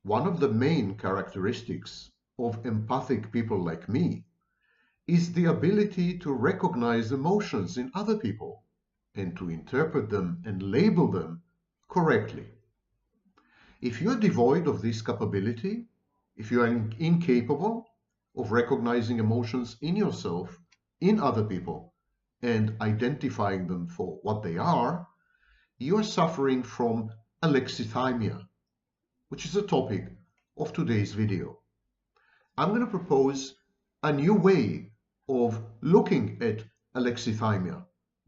one of the main characteristics of empathic people like me is the ability to recognize emotions in other people and to interpret them and label them correctly. If you're devoid of this capability, if you are incapable of recognizing emotions in yourself, in other people, and identifying them for what they are, you are suffering from alexithymia, which is the topic of today's video. I'm going to propose a new way of looking at alexithymia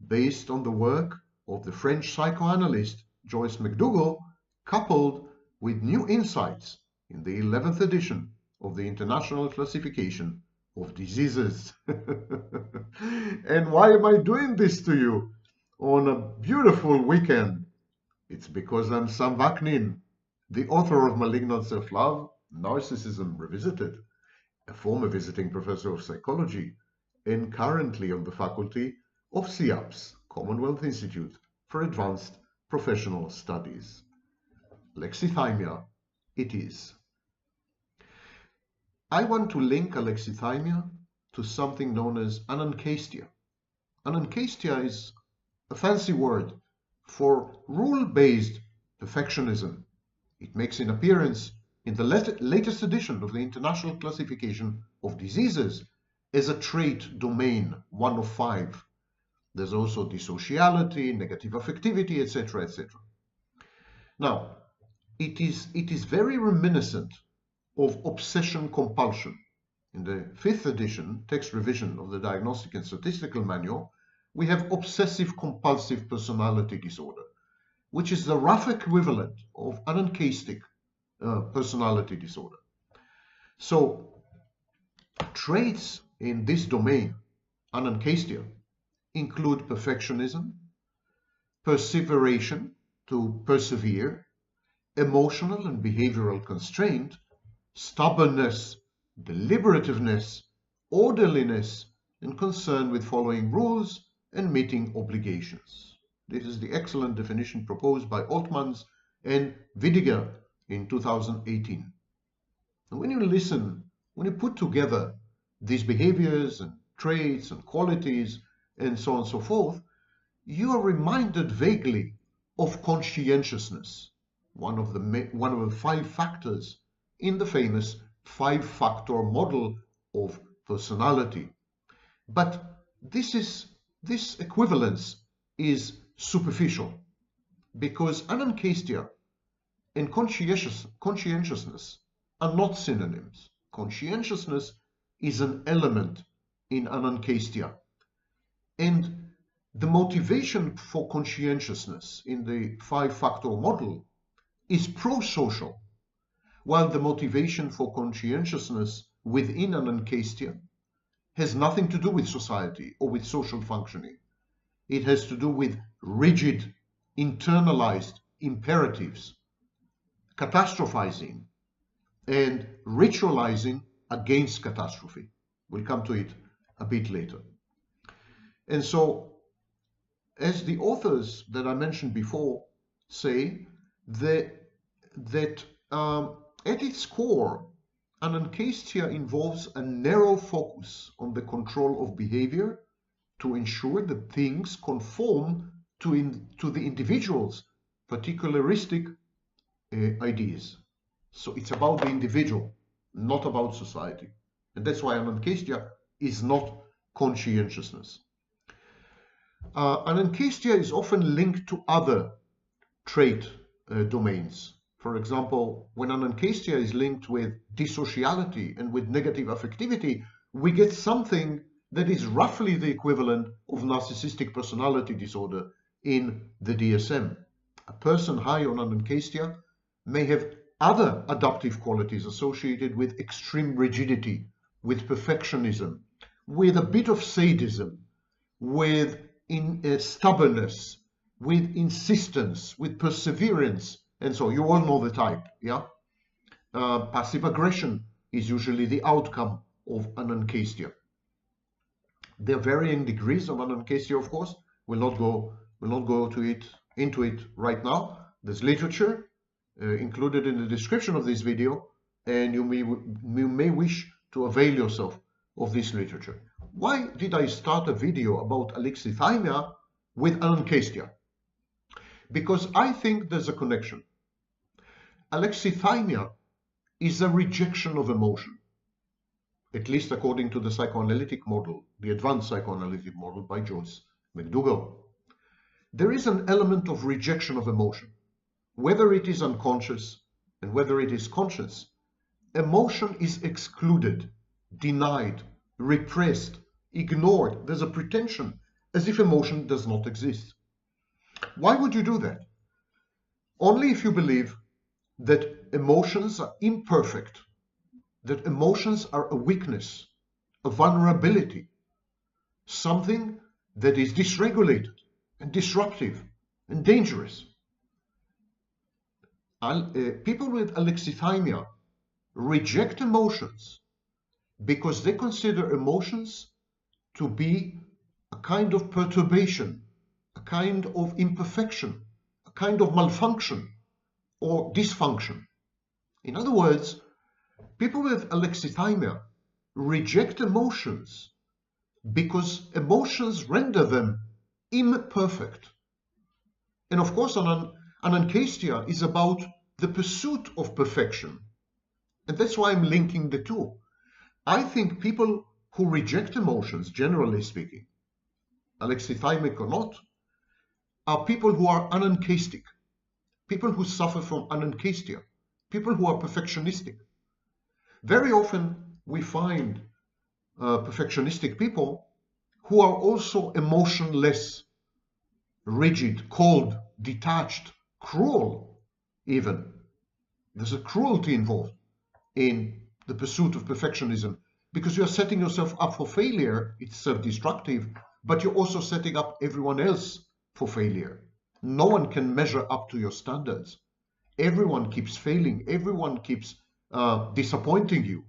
based on the work of the French psychoanalyst Joyce McDougall, coupled with new insights in the 11th edition of the International Classification of Diseases. And why am I doing this to you on a beautiful weekend? It's because I'm Sam Vaknin, the author of Malignant Self-Love, Narcissism Revisited, a former visiting professor of psychology, and currently on the faculty of CIAPS, Commonwealth Institute for Advanced Professional Studies. Alexithymia it is. I want to link alexithymia to something known as anankastia. Anankastia is a fancy word for rule-based perfectionism. It makes an appearance in the latest edition of the International Classification of Diseases as a trait domain 1 of 5. There's also dissociality, negative affectivity, etc., etc. Now, it is very reminiscent of obsession compulsion. In the 5th edition, text revision of the Diagnostic and Statistical Manual, we have obsessive compulsive personality disorder, which is the rough equivalent of anankastic personality disorder. So traits in this domain, anankastia, include perfectionism, perseveration, to persevere, emotional and behavioral constraint, stubbornness, deliberativeness, orderliness, and concern with following rules and meeting obligations. This is the excellent definition proposed by Altmans and Widiger in 2018. And when you put together these behaviors and traits and qualities and so on and so forth, you are reminded vaguely of conscientiousness, one of the 5 factors in the famous 5-factor model of personality. But this equivalence is superficial, because anankastia and conscientiousness are not synonyms. Conscientiousness is an element in anankastia, and the motivation for conscientiousness in the 5-factor model is pro-social, while the motivation for conscientiousness within anankastia has nothing to do with society or with social functioning. It has to do with rigid, internalized imperatives, catastrophizing, and ritualizing against catastrophe. We'll come to it a bit later. And so, as the authors that I mentioned before say, that at its core, anankastia involves a narrow focus on the control of behavior to ensure that things conform to the individual's particularistic ideas. So it's about the individual, not about society. And that's why anankastia is not conscientiousness. Anankastia is often linked to other trait domains. For example, when anankastia is linked with dissociality and with negative affectivity, we get something that is roughly the equivalent of narcissistic personality disorder in the DSM. A person high on anankastia may have other adaptive qualities associated with extreme rigidity, with perfectionism, with a bit of sadism, with stubbornness, with insistence, with perseverance, and so you all know the type, yeah? Passive aggression is usually the outcome of anankastia. There are varying degrees of anankastia, of course. We'll not go into it right now. There's literature included in the description of this video, and you may wish to avail yourself of this literature. Why did I start a video about alexithymia with anankastia? Because I think there's a connection. Alexithymia is a rejection of emotion, at least according to the psychoanalytic model, the advanced psychoanalytic model by Joyce McDougall. There is an element of rejection of emotion, whether it is unconscious and whether it is conscious. Emotion is excluded, denied, repressed, ignored. There's a pretension as if emotion does not exist. Why would you do that? Only if you believe that emotions are imperfect, that emotions are a weakness, a vulnerability, something that is dysregulated and disruptive and dangerous. People with alexithymia reject emotions because they consider emotions to be a kind of perturbation, a kind of imperfection, a kind of malfunction or dysfunction. In other words, people with alexithymia reject emotions because emotions render them imperfect. And of course, anankastia is about the pursuit of perfection. And that's why I'm linking the two. I think people who reject emotions, generally speaking, alexithymic or not, are people who are anankastic, people who suffer from anankastia, people who are perfectionistic. Very often we find perfectionistic people who are also emotionless, rigid, cold, detached, cruel even. There's a cruelty involved in the pursuit of perfectionism because you're setting yourself up for failure. It's self-destructive, but you're also setting up everyone else for failure. No one can measure up to your standards. Everyone keeps failing. Everyone keeps disappointing you.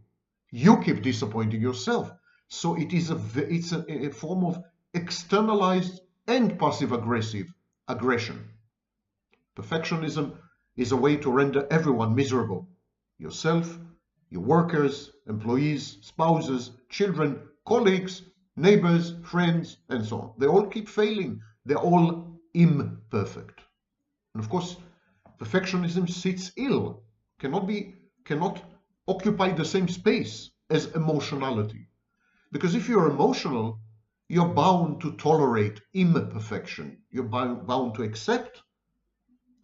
You keep disappointing yourself. So it's a form of externalized and passive-aggressive aggression. Perfectionism is a way to render everyone miserable. Yourself, your workers, employees, spouses, children, colleagues, neighbors, friends, and so on. They all keep failing. They're all imperfect. And of course, perfectionism sits ill, cannot occupy the same space as emotionality. Because if you're emotional, you're bound to tolerate imperfection. You're bound to accept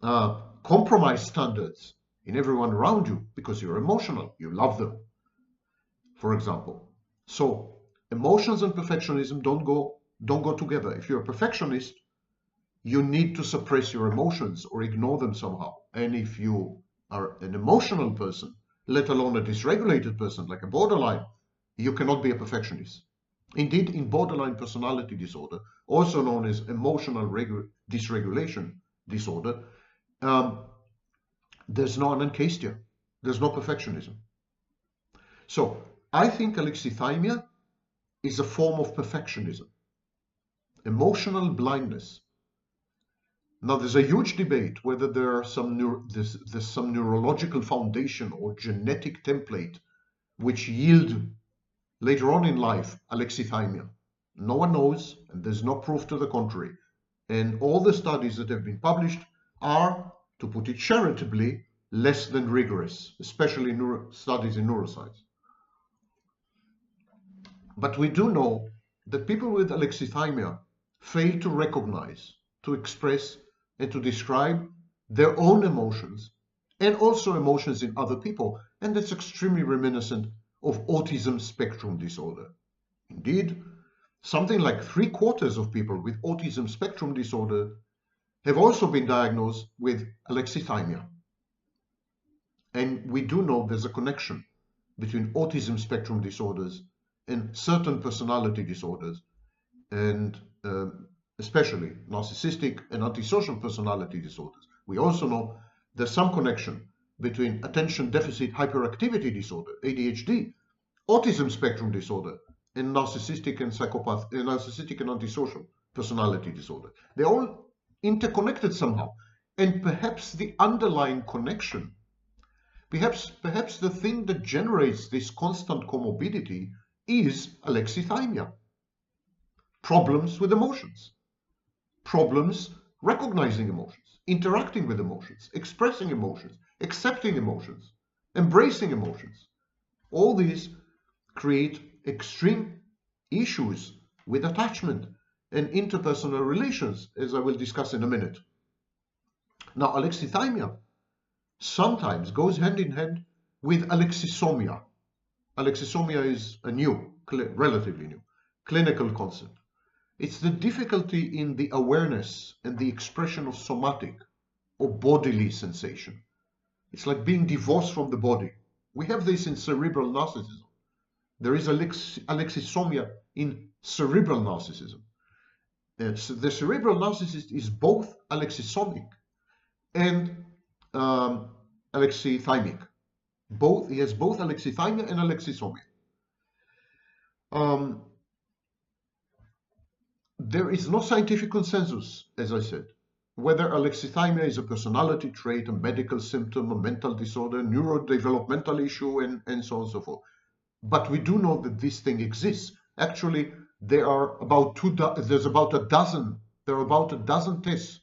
compromise standards in everyone around you because you're emotional. You love them, for example. So emotions and perfectionism don't go together. If you're a perfectionist, you need to suppress your emotions or ignore them somehow. And if you are an emotional person, let alone a dysregulated person like a borderline, you cannot be a perfectionist. Indeed, in borderline personality disorder, also known as emotional dysregulation disorder, there's no anankastia, there's no perfectionism. So I think alexithymia is a form of perfectionism, emotional blindness. Now, there's a huge debate whether there's some neurological foundation or genetic template which yield later on in life alexithymia. No one knows, and there's no proof to the contrary. And all the studies that have been published are, to put it charitably, less than rigorous, especially studies in neuroscience. But we do know that people with alexithymia fail to recognize, to express, and to describe their own emotions and also emotions in other people. And that's extremely reminiscent of autism spectrum disorder. Indeed, something like 3/4 of people with autism spectrum disorder have also been diagnosed with alexithymia. And we do know there's a connection between autism spectrum disorders and certain personality disorders, and especially narcissistic and antisocial personality disorders. We also know there's some connection between attention deficit hyperactivity disorder, ADHD, autism spectrum disorder, and narcissistic and antisocial personality disorder. They're all interconnected somehow. And perhaps the underlying connection, perhaps the thing that generates this constant comorbidity is alexithymia. Problems with emotions, problems recognizing emotions, interacting with emotions, expressing emotions, accepting emotions, embracing emotions. All these create extreme issues with attachment and interpersonal relations, as I will discuss in a minute. Now, alexithymia sometimes goes hand in hand with alexithymia. Alexithymia is a relatively new, clinical concept. It's the difficulty in the awareness and the expression of somatic or bodily sensation. It's like being divorced from the body. We have this in cerebral narcissism. There is alexithymia in cerebral narcissism. So the cerebral narcissist is both alexithymic and alexithymic. He has both alexithymia and alexithymia. There is no scientific consensus, as I said, whether alexithymia is a personality trait, a medical symptom, a mental disorder, neurodevelopmental issue, and so on and so forth. But we do know that this thing exists. Actually, there are about a dozen tests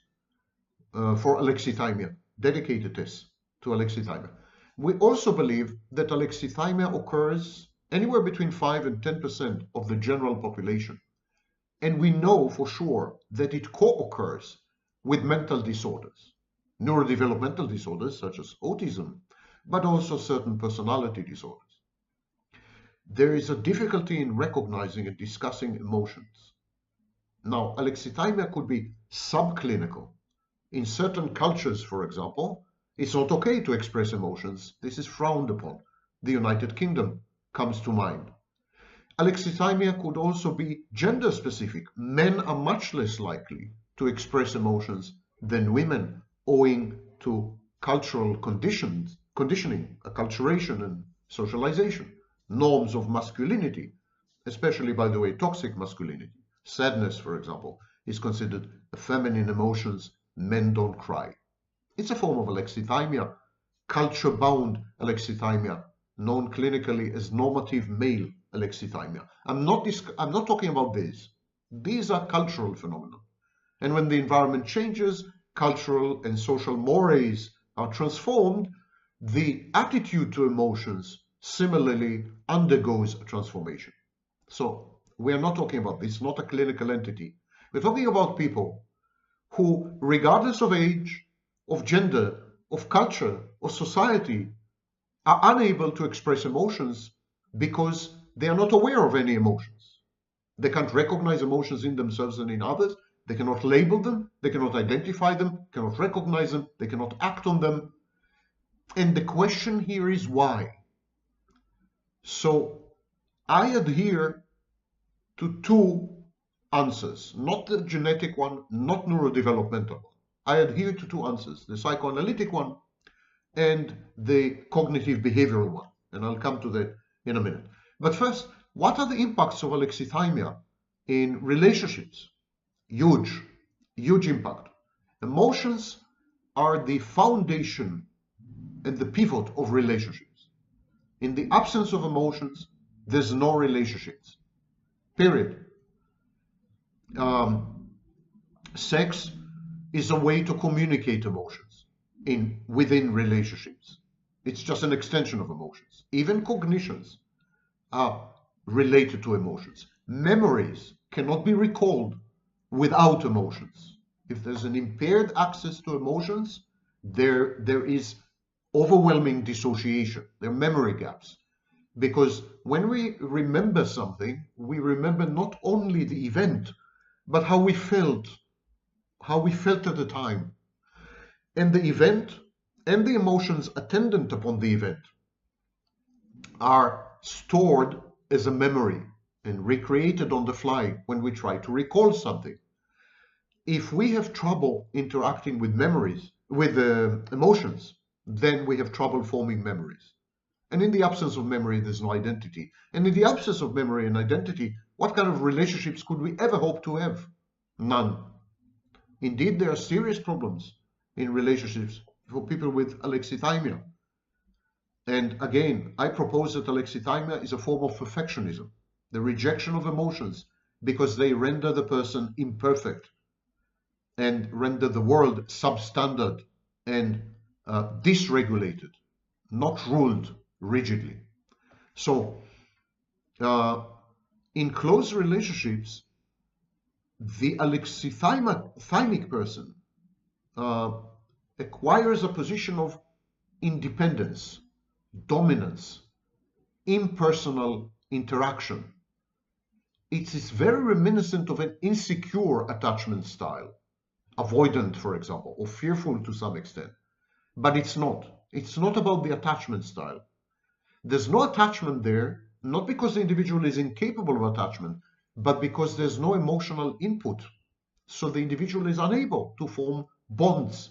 for alexithymia, dedicated tests to alexithymia. We also believe that alexithymia occurs anywhere between 5 and 10% of the general population. And we know for sure that it co-occurs with mental disorders, neurodevelopmental disorders such as autism, but also certain personality disorders. There is a difficulty in recognizing and discussing emotions. Now, alexithymia could be subclinical. In certain cultures, for example, it's not okay to express emotions. This is frowned upon. The United Kingdom comes to mind. Alexithymia could also be gender specific. Men are much less likely to express emotions than women owing to cultural conditioning, acculturation and socialization, norms of masculinity, especially, by the way, toxic masculinity. Sadness, for example, is considered a feminine emotions. Men don't cry. It's a form of alexithymia, culture-bound alexithymia, known clinically as normative male alexithymia. I'm not talking about this. These are cultural phenomena. And when the environment changes, cultural and social mores are transformed, the attitude to emotions similarly undergoes a transformation. So we are not talking about this, not a clinical entity. We're talking about people who, regardless of age, of gender, of culture, of society, are unable to express emotions because they are not aware of any emotions. They can't recognize emotions in themselves and in others. They cannot label them. They cannot identify them, cannot recognize them. They cannot act on them. And the question here is why? So I adhere to two answers, not the genetic one, not neurodevelopmental one. I adhere to two answers, the psychoanalytic one and the cognitive behavioral one. And I'll come to that in a minute. But first, what are the impacts of alexithymia in relationships? Huge, huge impact. Emotions are the foundation and the pivot of relationships. In the absence of emotions, there's no relationships. Period. Sex is a way to communicate emotions within relationships. It's just an extension of emotions. Even cognitions are related to emotions. Memories cannot be recalled without emotions. If there's an impaired access to emotions, there is overwhelming dissociation. There are memory gaps. Because when we remember something, we remember not only the event, but how we felt at the time. And the event and the emotions attendant upon the event are stored as a memory and recreated on the fly when we try to recall something. If we have trouble interacting with emotions, then we have trouble forming memories. And in the absence of memory, there's no identity. And in the absence of memory and identity, what kind of relationships could we ever hope to have? None. Indeed, there are serious problems in relationships for people with alexithymia. And again, I propose that alexithymia is a form of perfectionism, the rejection of emotions because they render the person imperfect and render the world substandard and dysregulated, not ruled rigidly. So, in close relationships, the alexithymic person acquires a position of independence, dominance, impersonal interaction. It is very reminiscent of an insecure attachment style, avoidant, for example, or fearful to some extent. But it's not. It's not about the attachment style. There's no attachment there, not because the individual is incapable of attachment, but because there's no emotional input. So the individual is unable to form bonds.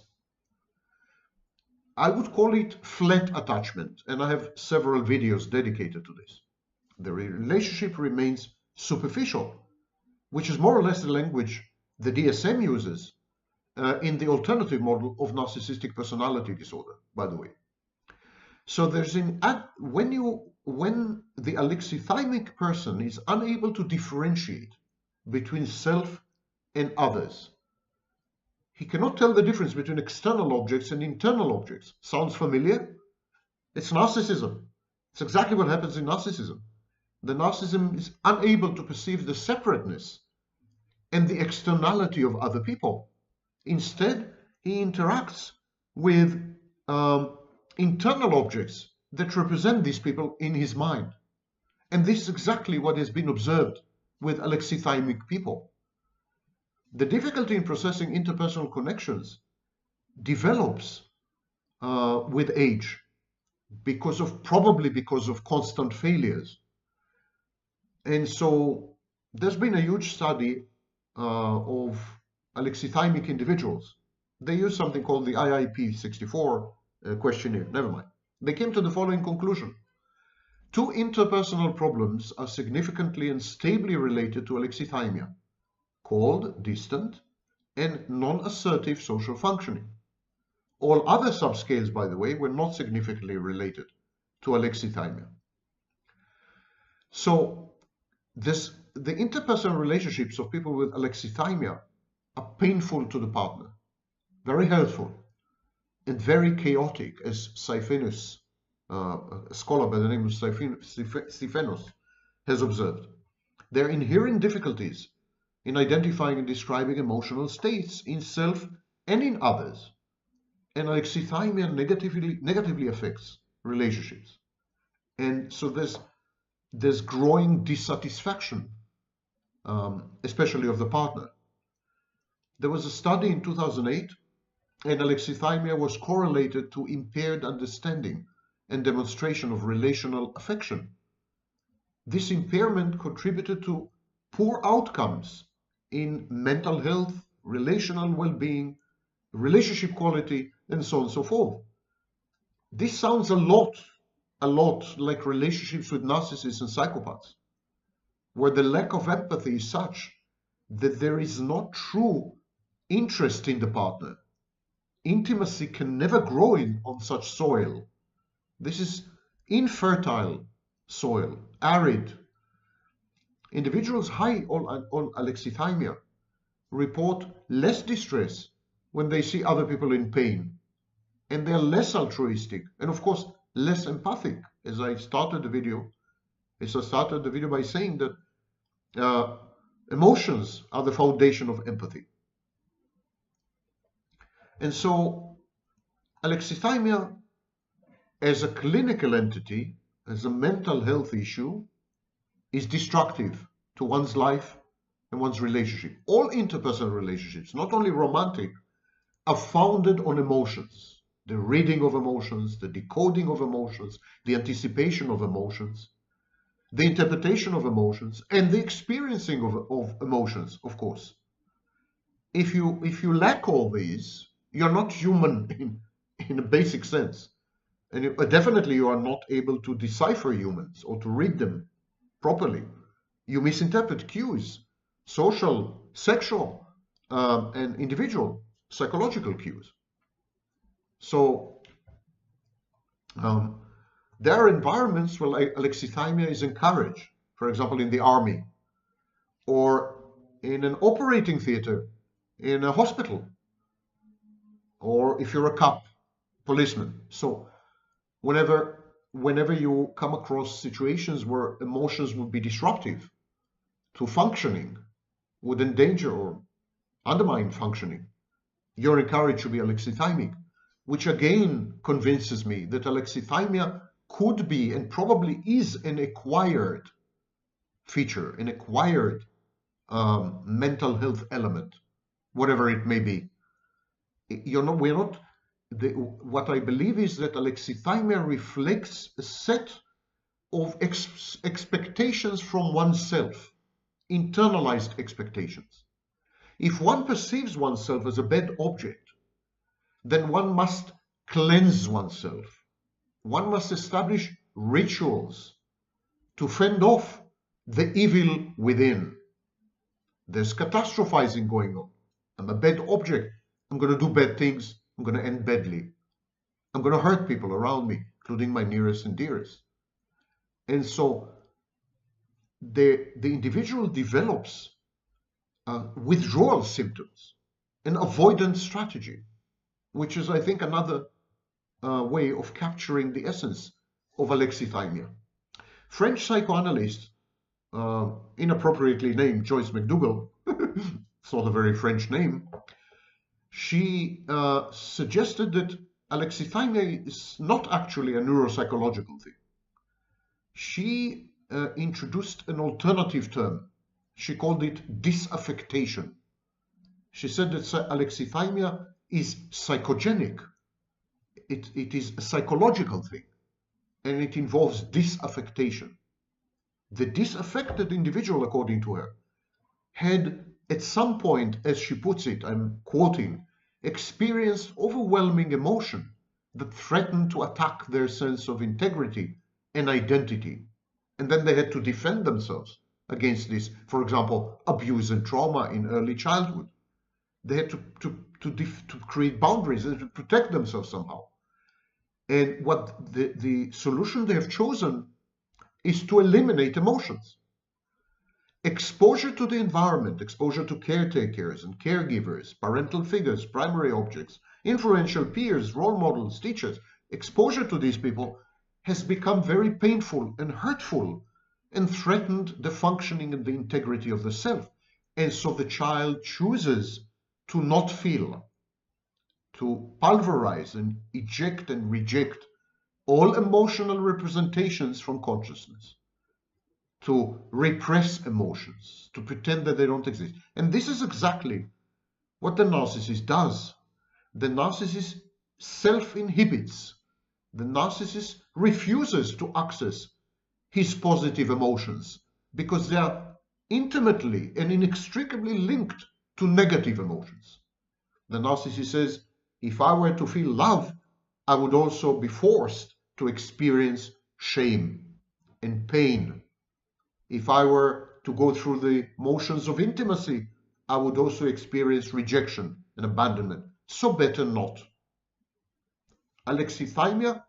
I would call it flat attachment, and I have several videos dedicated to this. The relationship remains superficial, which is more or less the language the DSM uses in the alternative model of narcissistic personality disorder, by the way. So when the alexithymic person is unable to differentiate between self and others, he cannot tell the difference between external objects and internal objects. Sounds familiar? It's narcissism. It's exactly what happens in narcissism. The narcissism is unable to perceive the separateness and the externality of other people. Instead, he interacts with internal objects that represent these people in his mind. And this is exactly what has been observed with alexithymic people. The difficulty in processing interpersonal connections develops with age probably because of constant failures. And so there's been a huge study of alexithymic individuals. They used something called the IIP-64 questionnaire. Never mind. They came to the following conclusion. 2 interpersonal problems are significantly and stably related to alexithymia: cold, distant, and non-assertive social functioning. All other subscales, by the way, were not significantly related to alexithymia. So the interpersonal relationships of people with alexithymia are painful to the partner, very hurtful, and very chaotic, as Stephanus, a scholar by the name of Stephanus, has observed. There are inherent difficulties in identifying and describing emotional states in self and in others, and alexithymia negatively affects relationships. And so there's growing dissatisfaction, especially of the partner. There was a study in 2008, and alexithymia was correlated to impaired understanding and demonstration of relational affection. This impairment contributed to poor outcomes in mental health, relational well-being, relationship quality, and so on and so forth. This sounds a lot like relationships with narcissists and psychopaths, where the lack of empathy is such that there is not true interest in the partner. Intimacy can never grow on such soil. This is infertile soil, arid. Individuals high on alexithymia report less distress when they see other people in pain, and they're less altruistic and, of course, less empathic. As I started the video by saying that emotions are the foundation of empathy. And so alexithymia as a clinical entity, as a mental health issue, is destructive to one's life and one's relationship. All interpersonal relationships, not only romantic, are founded on emotions. The reading of emotions, the decoding of emotions, the anticipation of emotions, the interpretation of emotions, and the experiencing of emotions, of course. If you lack all these, you're not human in a basic sense. And definitely you are not able to decipher humans or to read them properly. You misinterpret cues, social, sexual, and individual psychological cues. So there are environments where alexithymia is encouraged, for example, in the army or in an operating theater, in a hospital, or if you're a cop, policeman. So whenever you come across situations where emotions would be disruptive to functioning, would endanger or undermine functioning, you're encouraged to be alexithymic, which again convinces me that alexithymia could be and probably is an acquired feature, an acquired mental health element, whatever it may be. We're not. What I believe is that alexithymia reflects a set of expectations from oneself, internalized expectations. If one perceives oneself as a bad object, then one must cleanse oneself. One must establish rituals to fend off the evil within. There's catastrophizing going on. I'm a bad object. I'm going to do bad things. I'm going to end badly. I'm going to hurt people around me, including my nearest and dearest. And so the individual develops withdrawal symptoms, an avoidance strategy, which is, I think, another way of capturing the essence of alexithymia. French psychoanalyst, inappropriately named Joyce McDougall, it's not a very French name, she suggested that alexithymia is not actually a neuropsychological thing. She introduced an alternative term. She called it disaffectation. She said that alexithymia is psychogenic. It is a psychological thing, and it involves disaffectation. The disaffected individual, according to her, had at some point, as she puts it, I'm quoting, experienced overwhelming emotion that threatened to attack their sense of integrity and identity. And then they had to defend themselves against this. For example, abuse and trauma in early childhood. They had to create boundaries and to protect themselves somehow. And what the solution they have chosen is to eliminate emotions. Exposure to the environment, exposure to caretakers and caregivers, parental figures, primary objects, influential peers, role models, teachers, exposure to these people has become very painful and hurtful and threatened the functioning and the integrity of the self. And so the child chooses to not feel, to pulverize and eject and reject all emotional representations from consciousness, to repress emotions, to pretend that they don't exist. And this is exactly what the narcissist does. The narcissist self-inhibits. The narcissist refuses to access his positive emotions because they are intimately and inextricably linked to negative emotions. The narcissist says, if I were to feel love, I would also be forced to experience shame and pain. If I were to go through the motions of intimacy, I would also experience rejection and abandonment. So better not. Alexithymia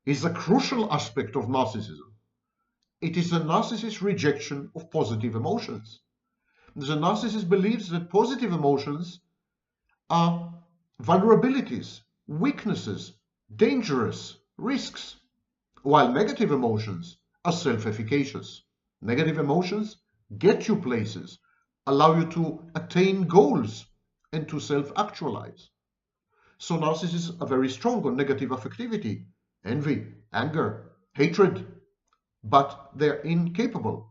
is a crucial aspect of narcissism. It is a narcissist's rejection of positive emotions. The narcissist believes that positive emotions are vulnerabilities, weaknesses, dangerous, risks, while negative emotions are self-efficacious. Negative emotions get you places, allow you to attain goals and to self-actualize. So narcissists are very strong on negative affectivity, envy, anger, hatred, but they're incapable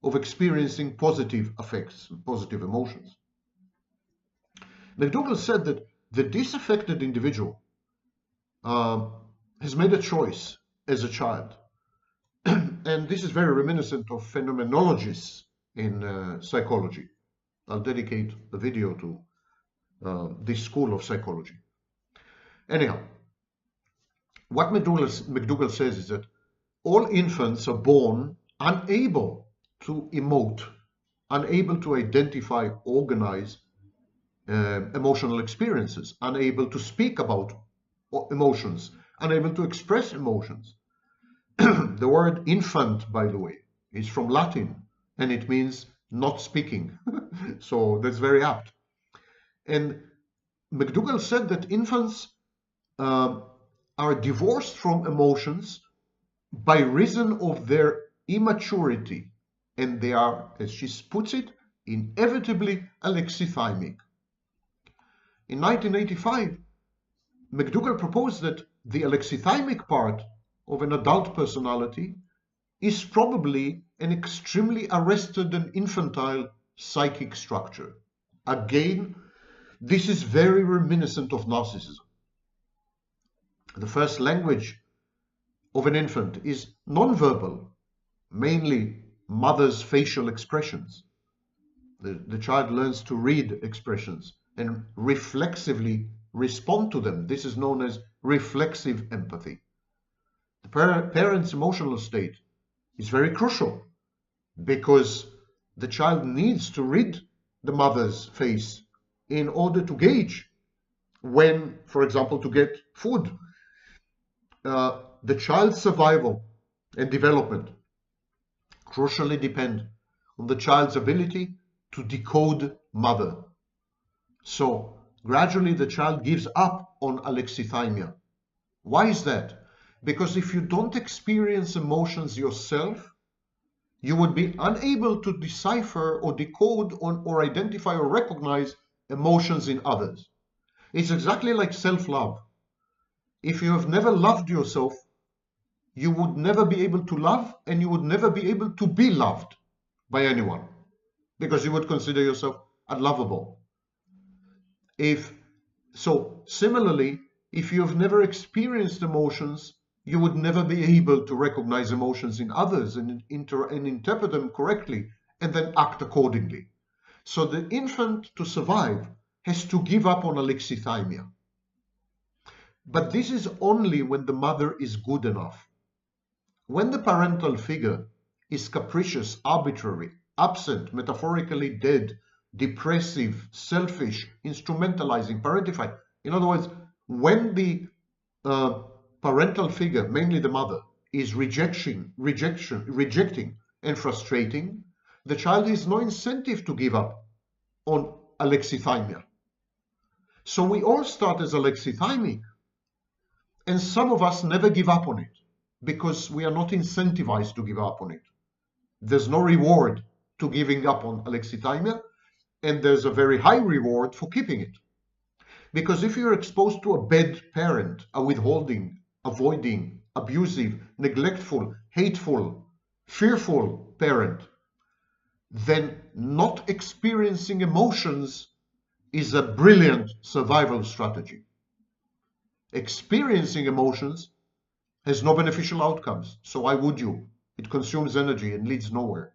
of experiencing positive affects, positive emotions. McDougall said that the disaffected individual has made a choice as a child. And this is very reminiscent of phenomenologists in psychology. I'll dedicate a video to this school of psychology. Anyhow, what McDougall says is that all infants are born unable to emote, unable to identify, organize emotional experiences, unable to speak about emotions, unable to express emotions. The word infant, by the way, is from Latin, and it means not speaking. So that's very apt. And McDougall said that infants are divorced from emotions by reason of their immaturity, and they are, as she puts it, inevitably alexithymic. In 1985, McDougall proposed that the alexithymic part of an adult personality is probably an extremely arrested and infantile psychic structure. Again, this is very reminiscent of narcissism. The first language of an infant is nonverbal, mainly mother's facial expressions. The child learns to read expressions and reflexively respond to them. This is known as reflexive empathy. The parent's emotional state is very crucial because the child needs to read the mother's face in order to gauge when, for example, to get food. The child's survival and development crucially depend on the child's ability to decode mother. So gradually the child gives up on alexithymia. Why is that? Because if you don't experience emotions yourself, you would be unable to decipher or decode or identify or recognize emotions in others. It's exactly like self-love. If you have never loved yourself, you would never be able to love, and you would never be able to be loved by anyone, because you would consider yourself unlovable. Similarly, if you have never experienced emotions, you would never be able to recognize emotions in others and interpret them correctly and then act accordingly. So the infant, to survive, has to give up on alexithymia. But this is only when the mother is good enough. When the parental figure is capricious, arbitrary, absent, metaphorically dead, depressive, selfish, instrumentalizing, parentified. In other words, when the parental figure, mainly the mother, is rejecting and frustrating, the child has no incentive to give up on alexithymia. So we all start as alexithymic, and some of us never give up on it because we are not incentivized to give up on it. There's no reward to giving up on alexithymia, and there's a very high reward for keeping it. Because if you're exposed to a bad parent, a withholding, avoiding, abusive, neglectful, hateful, fearful parent, then not experiencing emotions is a brilliant survival strategy. Experiencing emotions has no beneficial outcomes, so why would you? It consumes energy and leads nowhere,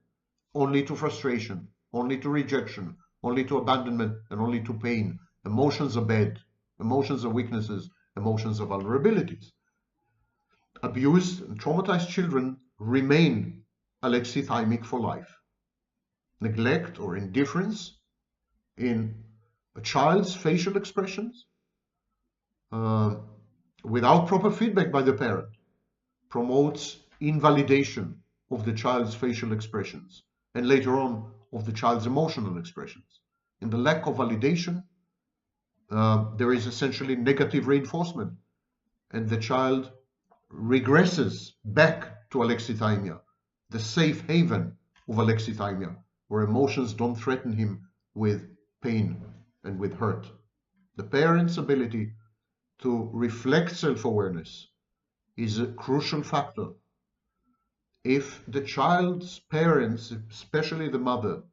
only to frustration, only to rejection, only to abandonment, and only to pain. Emotions are bad. Emotions are weaknesses. Emotions are vulnerabilities. Abused and traumatized children remain alexithymic for life. Neglect or indifference in a child's facial expressions without proper feedback by the parent promotes invalidation of the child's facial expressions and later on of the child's emotional expressions. In the lack of validation, there is essentially negative reinforcement, and the child regresses back to alexithymia, the safe haven of alexithymia, where emotions don't threaten him with pain and with hurt. The parent's ability to reflect self-awareness is a crucial factor. If the child's parents, especially the mother,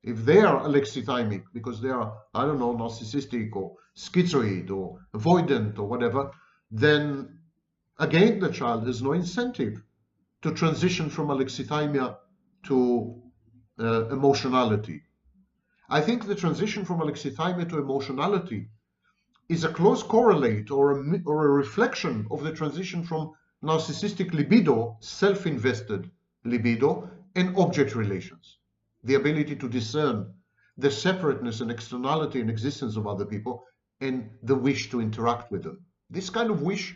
if they are alexithymic because they are, I don't know, narcissistic or schizoid or avoidant or whatever, then again the child has no incentive to transition from alexithymia to emotionality. I think the transition from alexithymia to emotionality is a close correlate or a reflection of the transition from narcissistic libido, self-invested libido, and object relations. The ability to discern the separateness and externality and existence of other people and the wish to interact with them. This kind of wish,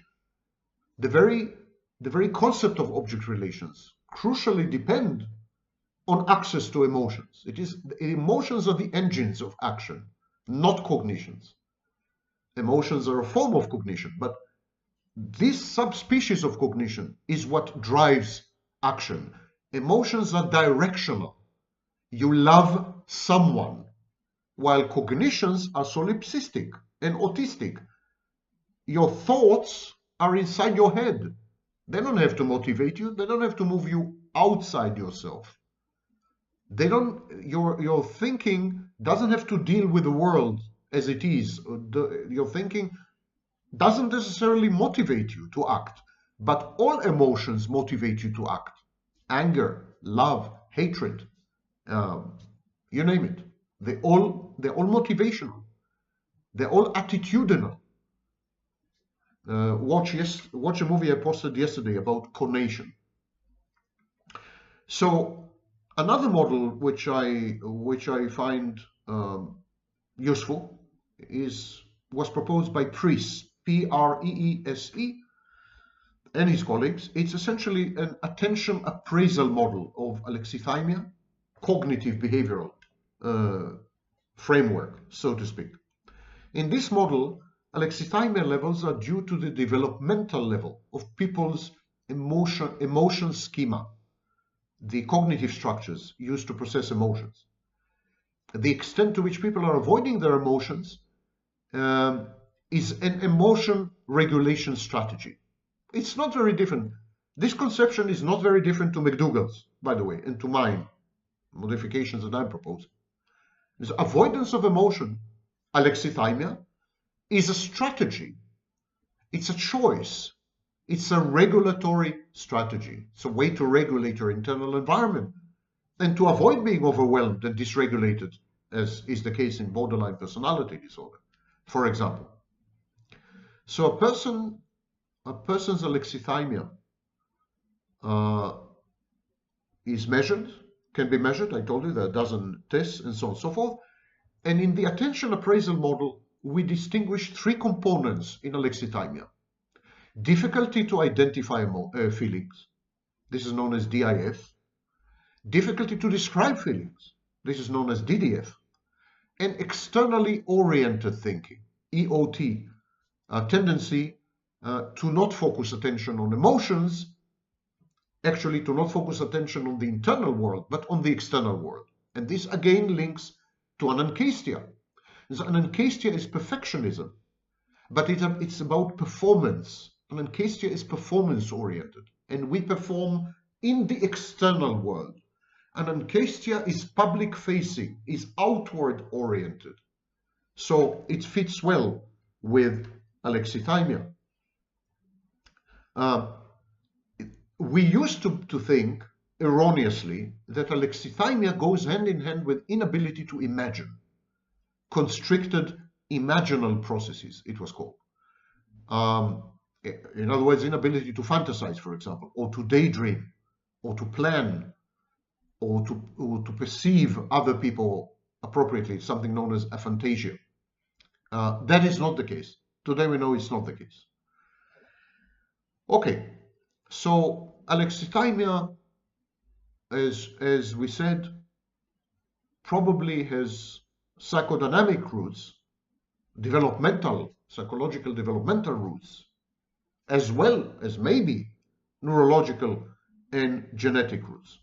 the very concept of object relations, crucially depend on access to emotions. Emotions are the engines of action, not cognitions. Emotions are a form of cognition, but this subspecies of cognition is what drives action. Emotions are directional. You love someone, while cognitions are solipsistic and autistic. Your thoughts are inside your head. They don't have to motivate you. They don't have to move you outside yourself. They don't. Your thinking doesn't have to deal with the world as it is. Your thinking doesn't necessarily motivate you to act, but all emotions motivate you to act. Anger, love, hatred, um, you name it. They're all motivational. They're all attitudinal. Watch a movie I posted yesterday about conation. So another model which I find useful was proposed by Preece, Preese, and his colleagues. It's essentially an attention appraisal model of alexithymia, cognitive behavioral framework, so to speak. In this model, alexithymia levels are due to the developmental level of people's emotion schema, the cognitive structures used to process emotions. The extent to which people are avoiding their emotions is an emotion regulation strategy. It's not very different. This conception is not very different to McDougall's, by the way, and to mine, modifications that I'm proposing. This avoidance of emotion, alexithymia, is a strategy. It's a choice. It's a regulatory strategy. It's a way to regulate your internal environment and to avoid being overwhelmed and dysregulated, as is the case in borderline personality disorder, for example. So a person's alexithymia is measured, can be measured. I told you there are a dozen tests and so on and so forth. And in the attention appraisal model, we distinguish three components in alexithymia. Difficulty to identify feelings. This is known as DIF. Difficulty to describe feelings. This is known as DDF. And externally oriented thinking, EOT, a tendency to not focus attention on emotions, actually to not focus attention on the internal world, but on the external world. And this again links to anankastia. So anankastia is perfectionism, but it's about performance. Anankastia is performance oriented, and we perform in the external world. Anankastia is public facing, is outward oriented. So it fits well with alexithymia. We used to think erroneously that alexithymia goes hand in hand with inability to imagine, constricted imaginal processes, it was called. In other words, inability to fantasize, for example, or to daydream, or to plan, or to perceive other people appropriately, something known as aphantasia. That is not the case. Today we know it's not the case. Okay, so alexithymia, as we said, probably has psychodynamic roots, psychological developmental roots, as well as maybe neurological and genetic roots.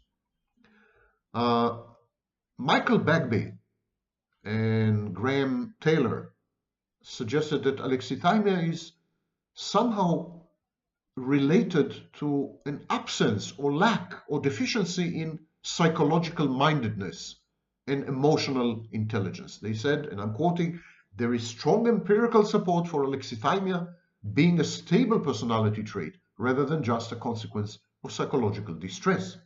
Michael Bagby and Graham Taylor suggested that alexithymia is somehow related to an absence or lack or deficiency in psychological mindedness and emotional intelligence. They said, and I'm quoting, "There is strong empirical support for alexithymia being a stable personality trait rather than just a consequence of psychological distress."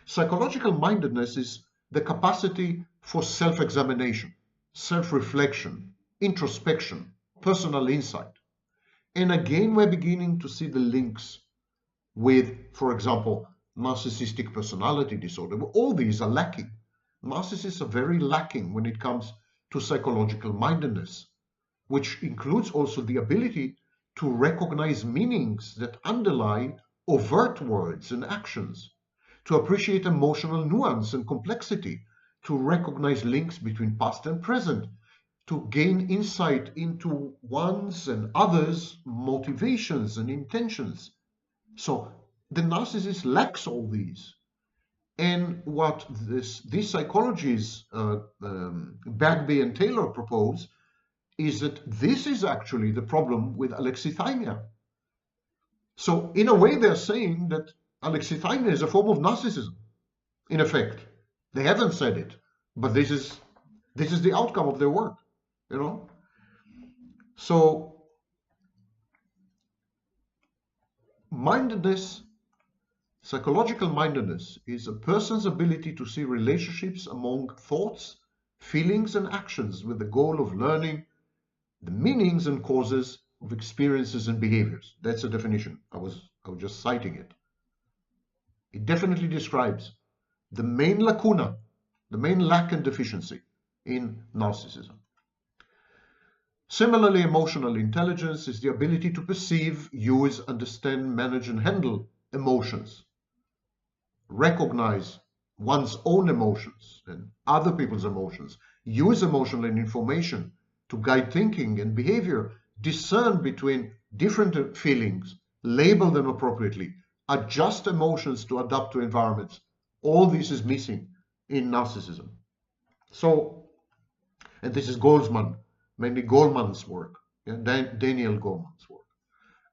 Psychological mindedness is the capacity for self-examination, self-reflection, introspection, personal insight. And again, we're beginning to see the links with, for example, narcissistic personality disorder. All these are lacking. Narcissists are very lacking when it comes to psychological mindedness, which includes also the ability to recognize meanings that underlie overt words and actions, to appreciate emotional nuance and complexity, to recognize links between past and present, to gain insight into one's and others' motivations and intentions. So the narcissist lacks all these. And what these psychologists, Bagby and Taylor, propose is that this is actually the problem with alexithymia. So in a way, they're saying that alexithymia is a form of narcissism, in effect. They haven't said it, but this is the outcome of their work, you know. So mindedness, psychological mindedness, is a person's ability to see relationships among thoughts, feelings, and actions with the goal of learning the meanings and causes of experiences and behaviors. That's the definition. I was just citing it. It definitely describes the main lacuna, the main lack and deficiency in narcissism. Similarly, emotional intelligence is the ability to perceive, use, understand, manage, and handle emotions, recognize one's own emotions and other people's emotions, use emotional information to guide thinking and behavior, discern between different feelings, label them appropriately, adjust emotions to adapt to environments. All this is missing in narcissism. So, and this is Goleman, mainly Goleman's work, Daniel Goleman's work.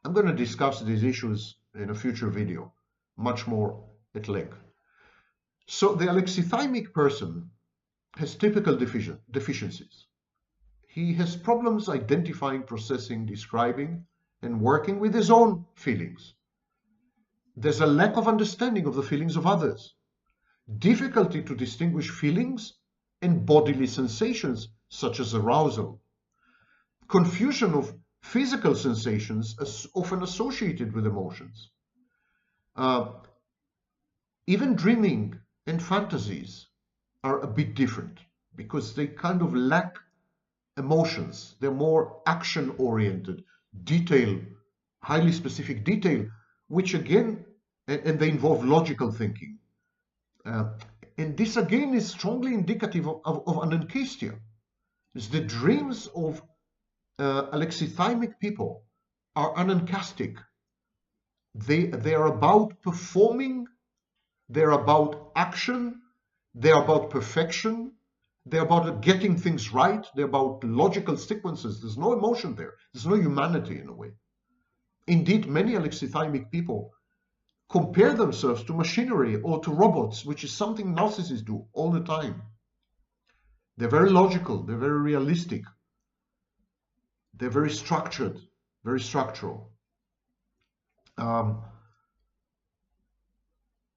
I'm going to discuss these issues in a future video, much more at length. So the alexithymic person has typical deficiencies. He has problems identifying, processing, describing, and working with his own feelings. There's a lack of understanding of the feelings of others, difficulty to distinguish feelings and bodily sensations such as arousal, confusion of physical sensations as often associated with emotions. Even dreaming and fantasies are a bit different because they kind of lack emotions. They're more action-oriented, detail, highly specific detail, which again, and they involve logical thinking. And this again is strongly indicative of anankastia. It's the dreams of alexithymic people are anankastic. They are about performing, they're about action, they're about perfection, they're about getting things right, they're about logical sequences. There's no emotion there. There's no humanity in a way. Indeed, many alexithymic people compare themselves to machinery or to robots, which is something narcissists do all the time. They're very logical, they're very realistic, they're very structured, very structural.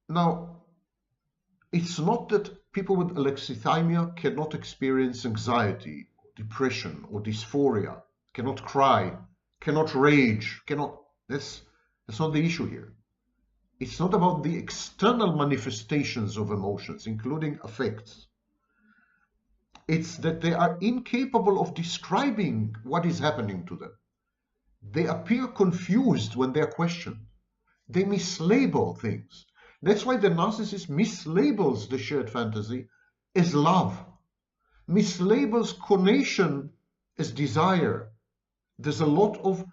Now, it's not that people with alexithymia cannot experience anxiety, depression, or dysphoria, cannot cry, cannot rage, that's not the issue here. It's not about the external manifestations of emotions, including affects. It's that they are incapable of describing what is happening to them. They appear confused when they're questioned. They mislabel things. That's why the narcissist mislabels the shared fantasy as love, mislabels conation as desire. There's a lot of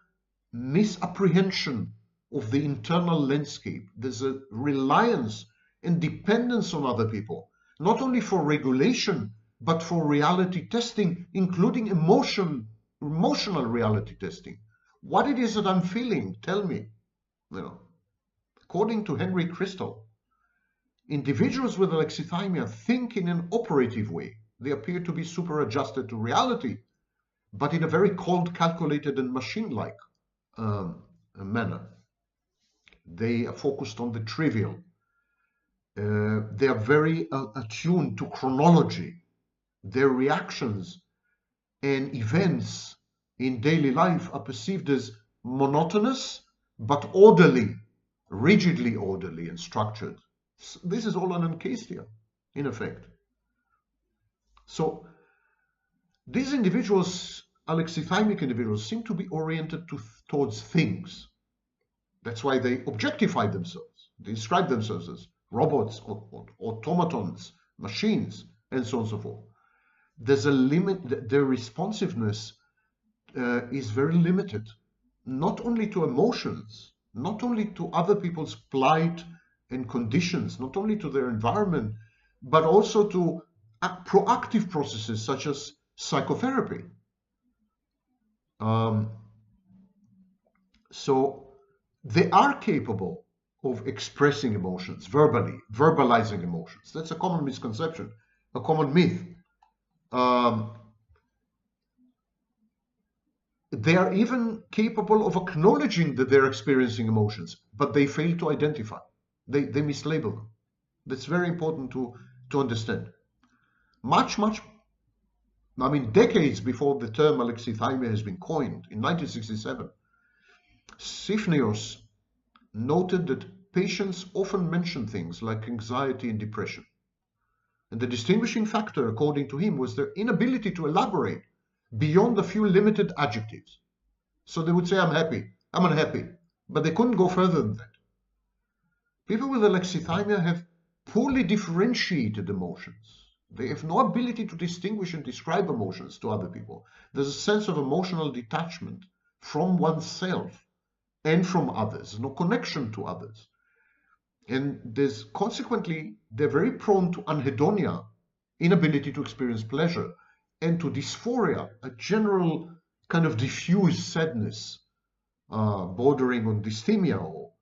misapprehension of the internal landscape. There's a reliance and dependence on other people, not only for regulation, but for reality testing, including emotional reality testing. What it is that I'm feeling, tell me. According to Henry Crystal, individuals with alexithymia think in an operative way. They appear to be super adjusted to reality, but in a very cold, calculated, and machine-like manner. They are focused on the trivial. They are very attuned to chronology. Their reactions and events in daily life are perceived as monotonous but orderly, rigidly orderly and structured. This is all anankastia, in effect. So these individuals alexithymic individuals seem to be oriented towards things. That's why they objectify themselves. They describe themselves as robots, or automatons, machines, and so on and so forth. There's a limit. Their responsiveness is very limited, not only to emotions, not only to other people's plight and conditions, not only to their environment, but also to proactive processes such as psychotherapy. So they are capable of expressing emotions verbally, verbalizing emotions. That's a common misconception, a common myth. They are even capable of acknowledging that they're experiencing emotions, but they fail to identify. They mislabel them. That's very important to understand. Decades before the term alexithymia has been coined, in 1967, Sifnios noted that patients often mention things like anxiety and depression. And the distinguishing factor, according to him, was their inability to elaborate beyond a few limited adjectives. So they would say, I'm happy, I'm unhappy, but they couldn't go further than that. People with alexithymia have poorly differentiated emotions. They have no ability to distinguish and describe emotions to other people. There's a sense of emotional detachment from oneself and from others, no connection to others. And consequently, they're very prone to anhedonia, inability to experience pleasure, and to dysphoria, a general kind of diffuse sadness, bordering on dysthymia or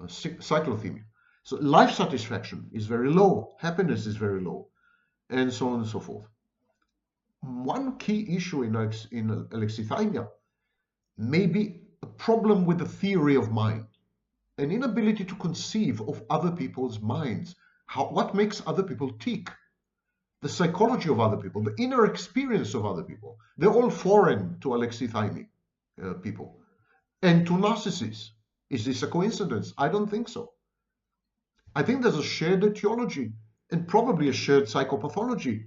cyclothymia. So life satisfaction is very low, happiness is very low, and so on and so forth. One key issue in alexithymia may be a problem with the theory of mind, an inability to conceive of other people's minds, what makes other people tick, the psychology of other people, the inner experience of other people. They're all foreign to alexithymic people. And to narcissists. Is this a coincidence? I don't think so. I think there's a shared etiology and probably a shared psychopathology,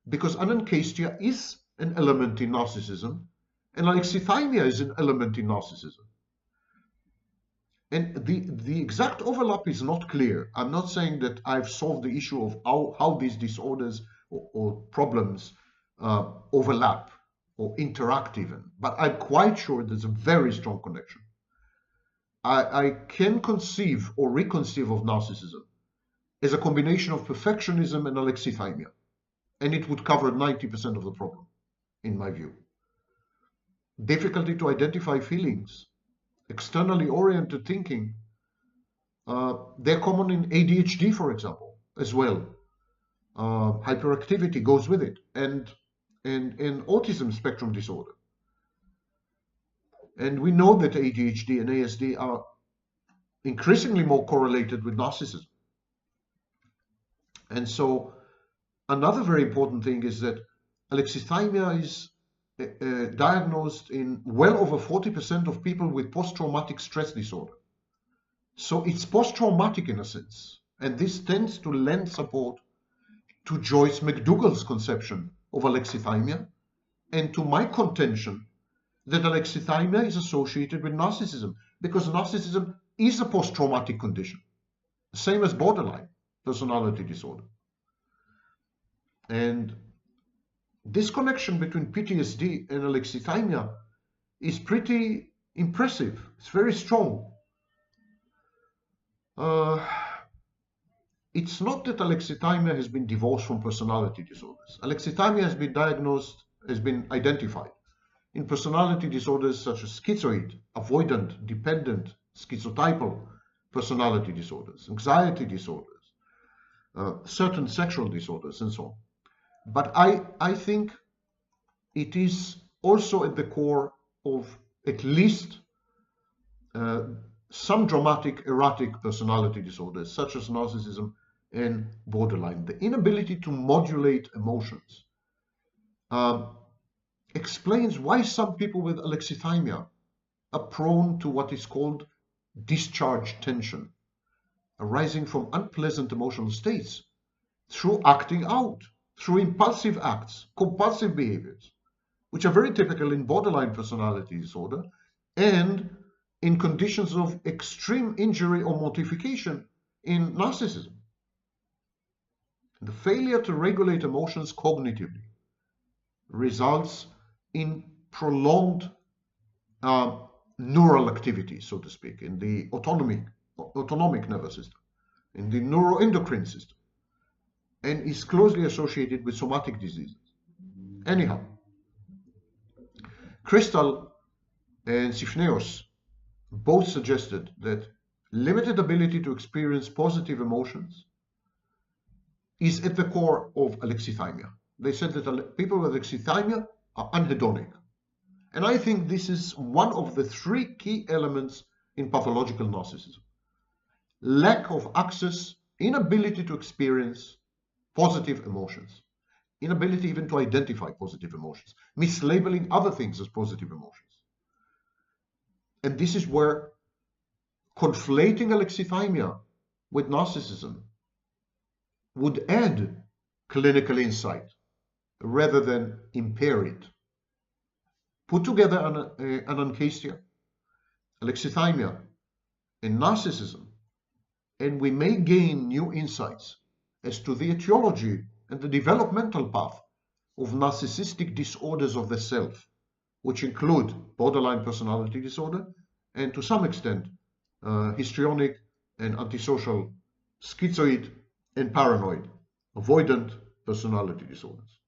because anankastia is an element in narcissism and alexithymia is an element in narcissism. And the exact overlap is not clear. I'm not saying that I've solved the issue of how these disorders or problems overlap or interact even, but I'm quite sure there's a very strong connection. I can conceive or reconceive of narcissism as a combination of perfectionism and alexithymia, and it would cover 90% of the problem, in my view. Difficulty to identify feelings, externally oriented thinking, they're common in ADHD, for example, as well. Hyperactivity goes with it, and autism spectrum disorder. And we know that ADHD and ASD are increasingly more correlated with narcissism. And so another very important thing is that alexithymia is diagnosed in well over 40% of people with post-traumatic stress disorder. So it's post-traumatic in a sense. And this tends to lend support to Joyce McDougall's conception of alexithymia and to my contention that alexithymia is associated with narcissism, because narcissism is a post-traumatic condition, same as borderline personality disorder. And this connection between PTSD and alexithymia is pretty impressive. It's very strong. It's not that alexithymia has been divorced from personality disorders. Alexithymia has been diagnosed, has been identified in personality disorders such as schizoid, avoidant, dependent, schizotypal personality disorders, anxiety disorders, certain sexual disorders, and so on. But I think it is also at the core of at least some dramatic erratic personality disorders such as narcissism and borderline. The inability to modulate emotions explains why some people with alexithymia are prone to what is called discharge tension, arising from unpleasant emotional states through acting out, through impulsive acts, compulsive behaviors, which are very typical in borderline personality disorder and in conditions of extreme injury or mortification in narcissism. The failure to regulate emotions cognitively results in prolonged neural activity, so to speak, in the autonomic nervous system, in the neuroendocrine system, and is closely associated with somatic diseases. Anyhow, Crystal and Sifneos both suggested that limited ability to experience positive emotions is at the core of alexithymia. They said that people with alexithymia are anhedonic. And I think this is one of the three key elements in pathological narcissism. Lack of access, inability to experience positive emotions, inability even to identify positive emotions, mislabeling other things as positive emotions. And this is where conflating alexithymia with narcissism would add clinical insight rather than impair it. Put together anankastia, alexithymia, and narcissism, and we may gain new insights as to the etiology and the developmental path of narcissistic disorders of the self, which include borderline personality disorder and to some extent histrionic and antisocial, schizoid and paranoid, avoidant personality disorders.